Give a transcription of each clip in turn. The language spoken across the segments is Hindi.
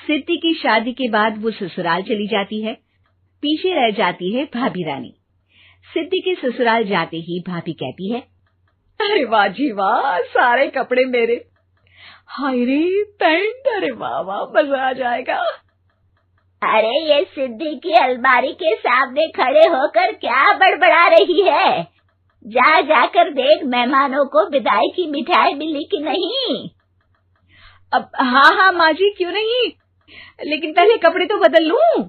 सिद्धि की शादी के बाद वो ससुराल चली जाती है। पीछे रह जाती है भाभी रानी। सिद्धि के ससुराल जाते ही भाभी कहती है, अरे वाह जी वाह, सारे कपड़े मेरे। हाय रे पैंट, अरे वाह वाह, मजा आ जाएगा। अरे ये सिद्धि की अलमारी के सामने खड़े होकर क्या बड़बड़ा रही है? जाकर देख मेहमानों को विदाई की मिठाई मिली कि नहीं। अब हाँ माँ जी, क्यों नहीं, लेकिन पहले कपड़े तो बदल लूं।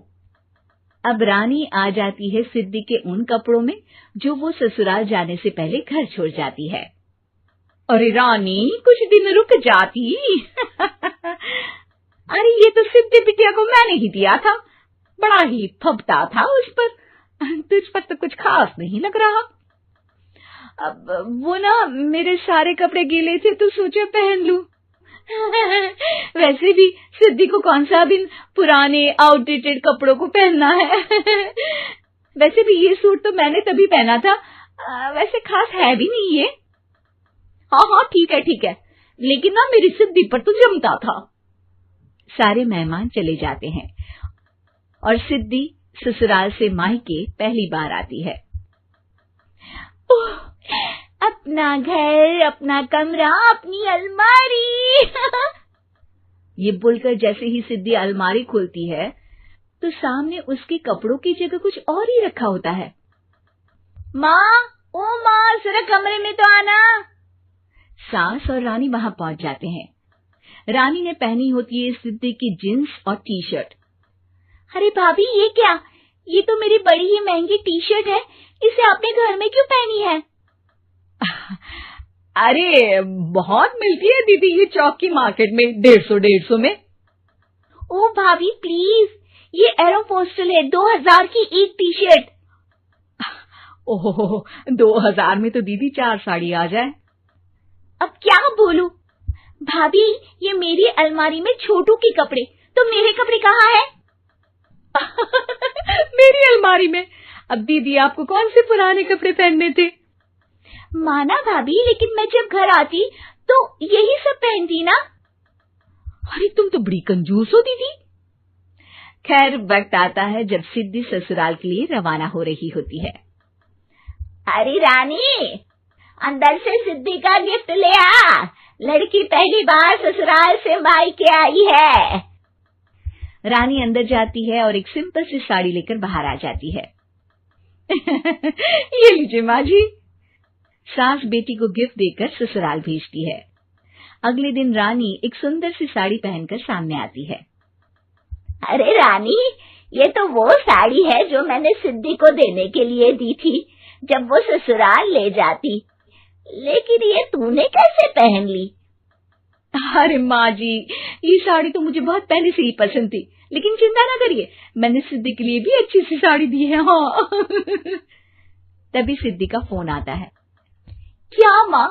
अब रानी आ जाती है सिद्धि के उन कपड़ों में जो वो ससुराल जाने से पहले घर छोड़ जाती है। अरे रानी, कुछ दिन रुक जाती। अरे ये तो सिद्धि बिटिया को मैंने ही दिया था, बड़ा ही फबता था उस पर, तुझ पर तो कुछ खास नहीं लग रहा। अब वो ना मेरे सारे कपड़े गीले थे तो सोचा पहन लूं। वैसे भी सिद्धि को कौन सा भी पुराने आउटडेटेड कपड़ों को पहनना है। वैसे भी ये सूट तो मैंने तभी पहना था, वैसे खास है भी नहीं ये। हाँ ठीक है, लेकिन ना मेरी सिद्धि पर तो जमता था। सारे मेहमान चले जाते हैं और सिद्धि ससुराल से मायके पहली बार आती है। अपना घर, अपना कमरा, अपनी अलमारी। ये बोलकर जैसे ही सिद्धि अलमारी खोलती है तो सामने उसके कपड़ों की जगह कुछ और ही रखा होता है। माँ, जरा कमरे में तो आना। सास और रानी वहां पहुंच जाते हैं। रानी ने पहनी होती है सिद्धि की जींस और टी शर्ट। अरे भाभी, ये क्या? ये तो मेरी बड़ी ही महंगी टी शर्ट है, इसे आपने घर में क्यों पहनी है? अरे बहुत मिलती है दीदी ये चौक की मार्केट में, 150 में। ओ भाभी प्लीज, ये एरोपोस्टल है, 2000 की एक टी शर्ट। ओहो, 2000 में तो दीदी 4 साड़ी आ जाए। अब क्या बोलूं? भाभी, ये मेरी अलमारी में छोटू के कपड़े, तो मेरे कपड़े कहाँ हैं? मेरी अलमारी में? अब दीदी आपको कौन से पुराने कपड़े पहनने थे? माना भाभी, लेकिन मैं जब घर आती तो यही सब पहनती ना। अरे तुम तो बड़ी कंजूस हो दीदी। खैर, वक्त आता है जब सिद्धि ससुराल के लिए रवाना हो रही होती है। अरे रानी, अंदर से सिद्धि का गिफ्ट ले आ, लड़की पहली बार ससुराल से मायके आई है। रानी अंदर जाती है और एक सिंपल सी साड़ी लेकर बाहर आ जाती है। ये लीजिए माँ जी। सास बेटी को गिफ्ट देकर ससुराल भेजती है। अगले दिन रानी एक सुंदर सी साड़ी पहनकर सामने आती है। अरे रानी, ये तो वो साड़ी है जो मैंने सिद्धि को देने के लिए दी थी जब वो ससुराल ले जाती, लेकिन ये तूने कैसे पहन ली? अरे माँ जी, ये साड़ी तो मुझे बहुत पहले से ही पसंद थी, लेकिन चिंता ना करिए, मैंने सिद्धि के लिए भी अच्छी सी साड़ी दी है। हाँ। तभी सिद्धि का फोन आता है। क्या माँ,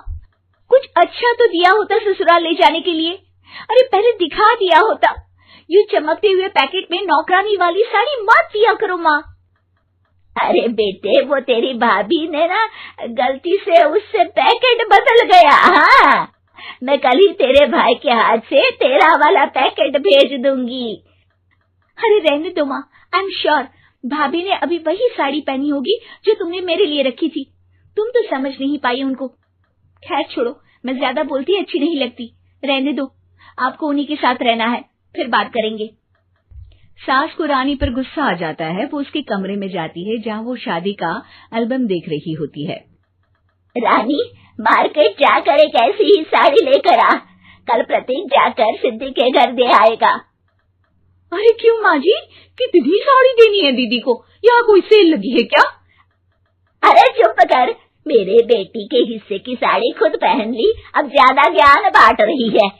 कुछ अच्छा तो दिया होता ससुराल ले जाने के लिए। अरे पहले दिखा दिया होता। यूं चमकते हुए पैकेट में नौकरानी वाली साड़ी मत दिया करो माँ। अरे बेटे, वो तेरी भाभी ने ना गलती से उससे पैकेट बदल गया। हाँ, मैं कल ही तेरे भाई के हाथ से तेरा वाला पैकेट भेज दूंगी। अरे रहने दो माँ, आई एम श्योर भाभी ने अभी वही साड़ी पहनी होगी जो तुमने मेरे लिए रखी थी। तुम तो समझ नहीं पाई उनको। खैर छोड़ो, मैं ज्यादा बोलती अच्छी नहीं लगती, रहने दो, आपको उन्हीं के साथ रहना है, फिर बात करेंगे। सास को रानी पर गुस्सा आ जाता है। वो उसके कमरे में जाती है जहाँ वो शादी का एल्बम देख रही होती है। रानी, मार्केट जाकर एक ऐसी ही साड़ी लेकर आ, कल प्रतीक जाकर सिद्धि के घर दे आएगा। अरे क्यों माँ जी, कितनी साड़ी देनी है दीदी को? यहाँ कोई सेल लगी है क्या? अरे चुप कर, मेरे बेटी के हिस्से की साड़ी खुद पहन ली, अब ज्यादा ज्ञान बांट रही है।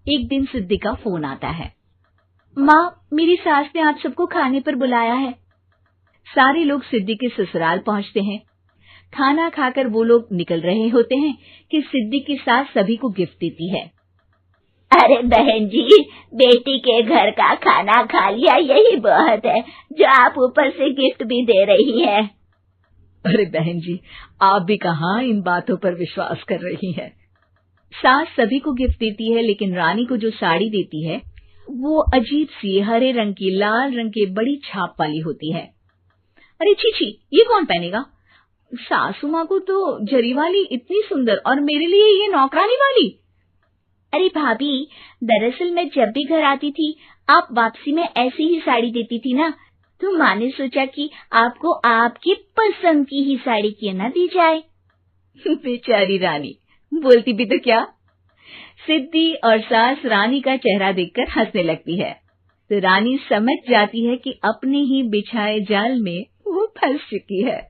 एक दिन सिद्धि का फोन आता है। माँ, मेरी सास ने आप सबको खाने पर बुलाया है। सारे लोग सिद्धि के ससुराल पहुँचते हैं। खाना खाकर वो लोग निकल रहे होते हैं कि सिद्धि की सास सभी को गिफ्ट देती है। अरे बहन जी, बेटी के घर का खाना खा लिया, यही बहुत है जो आप ऊपर से गिफ्ट भी दे रही है। अरे बहन जी, आप भी कहाँ इन बातों पर विश्वास कर रही हैं। सास सभी को गिफ्ट देती है, लेकिन रानी को जो साड़ी देती है वो अजीब सी हरे रंग की लाल रंग के बड़ी छाप वाली होती है। अरे छी, ये कौन पहनेगा? सासू माँ को तो जरी वाली इतनी सुंदर, और मेरे लिए ये नौकरानी वाली। अरे भाभी, दरअसल मैं जब भी घर आती थी आप वापसी में ऐसी ही साड़ी देती थी ना, तो माँ ने सोचा कि आपको आपकी पसंद की ही साड़ी क्यों ना दी जाए। बेचारी रानी, बोलती भी तो क्या। सिद्धि और सास रानी का चेहरा देखकर हंसने लगती है, तो रानी समझ जाती है कि अपने ही बिछाए जाल में वो फंस चुकी है।